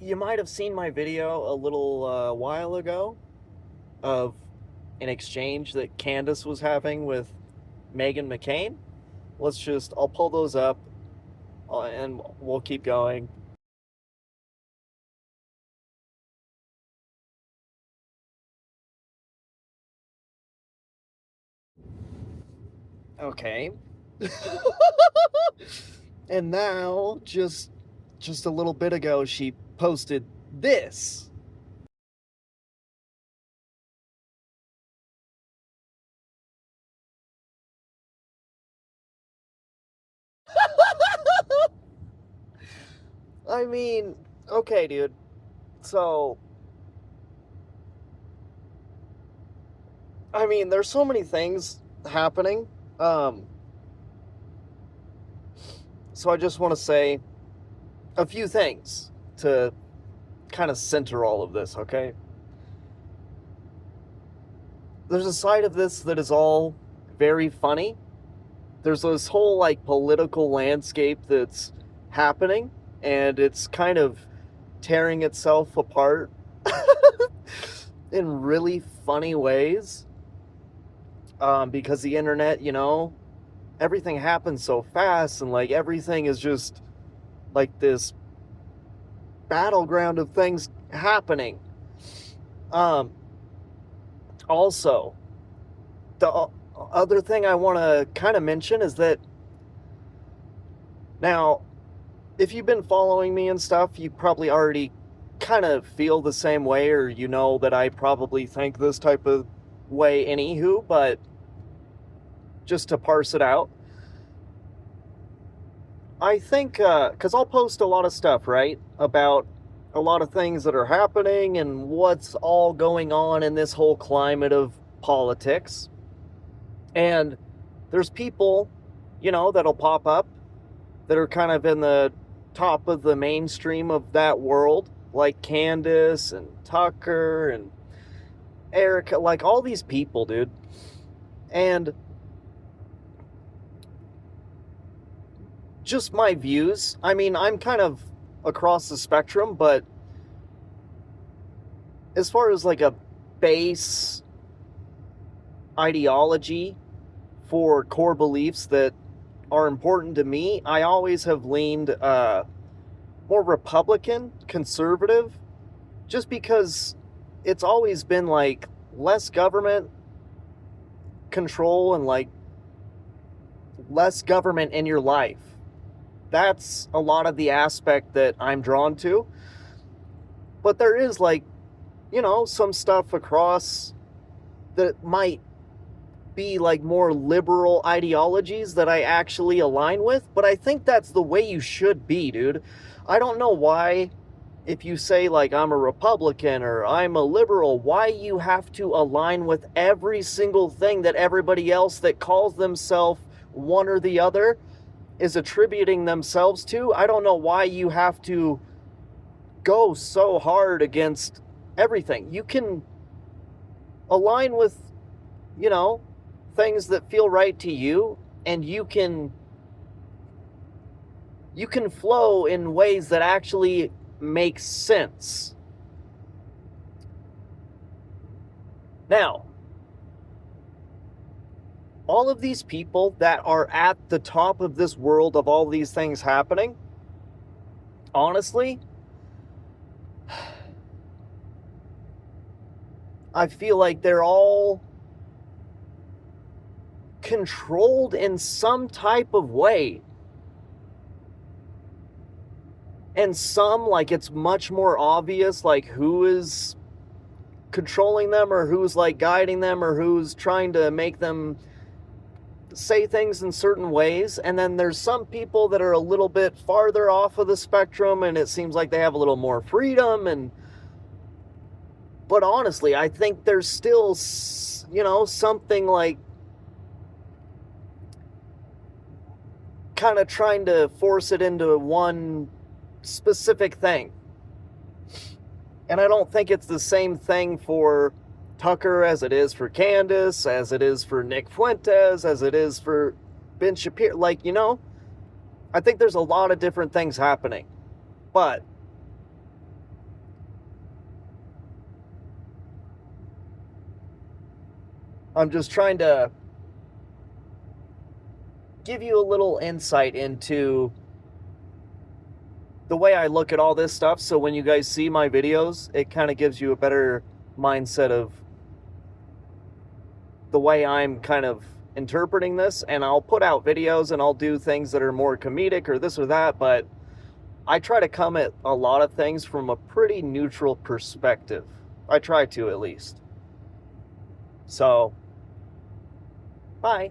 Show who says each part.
Speaker 1: You might have seen my video a little while ago of an exchange that Candace was having with Megan McCain. I'll pull those up and we'll keep going. Okay. And now, just a little bit ago, she posted this. I mean, okay, dude. So, there's so many things happening. Um, so I just want to say a few things to kind of center all of this, okay? There's a side of this that is all very funny. There's this whole like political landscape that's happening, and it's kind of tearing itself apart in really funny ways. Because the internet, everything happens so fast, and like everything is just like this battleground of things happening. Um, Also, the other thing I want to kind of mention is that now, if you've been following me and stuff, you probably already kind of feel the same way, or you know that I probably think this type of way, anywho, but just to parse it out, I think, because I'll post a lot of stuff, right, about a lot of things that are happening and what's all going on in this whole climate of politics. And there's people, that'll pop up that are kind of in the top of the mainstream of that world, like Candace and Tucker and Erica, like all these people, dude. And just my views. I'm kind of across the spectrum, but as far as like a base ideology for core beliefs that are important to me, I always have leaned more Republican, conservative, just because it's always been like less government control and like less government in your life. That's a lot of the aspect that I'm drawn to. But there is like, some stuff across that might be like more liberal ideologies that I actually align with, but I think that's the way you should be, dude. I don't know why, if you say like I'm a Republican or I'm a liberal, why you have to align with every single thing that everybody else that calls themselves one or the other is attributing themselves to. I don't know why you have to go so hard against everything. You can align with, you know, things that feel right to you, and you can flow in ways that actually make sense. Now, all of these people that are at the top of this world of all these things happening, honestly, I feel like they're all controlled in some type of way. And some, like, it's much more obvious, like, who is controlling them or who's, like, guiding them or who's trying to make them say things in certain ways. And then there's some people that are a little bit farther off of the spectrum and it seems like they have a little more freedom. But honestly, I think there's still, something like kind of trying to force it into one specific thing. And I don't think it's the same thing for Tucker as it is for Candace, as it is for Nick Fuentes, as it is for Ben Shapiro. Like, I think there's a lot of different things happening. But I'm just trying to give you a little insight into the way I look at all this stuff, so when you guys see my videos, it kind of gives you a better mindset of the way I'm kind of interpreting this. And I'll put out videos and I'll do things that are more comedic or this or that, but I try to come at a lot of things from a pretty neutral perspective. I try to, at least. So, bye.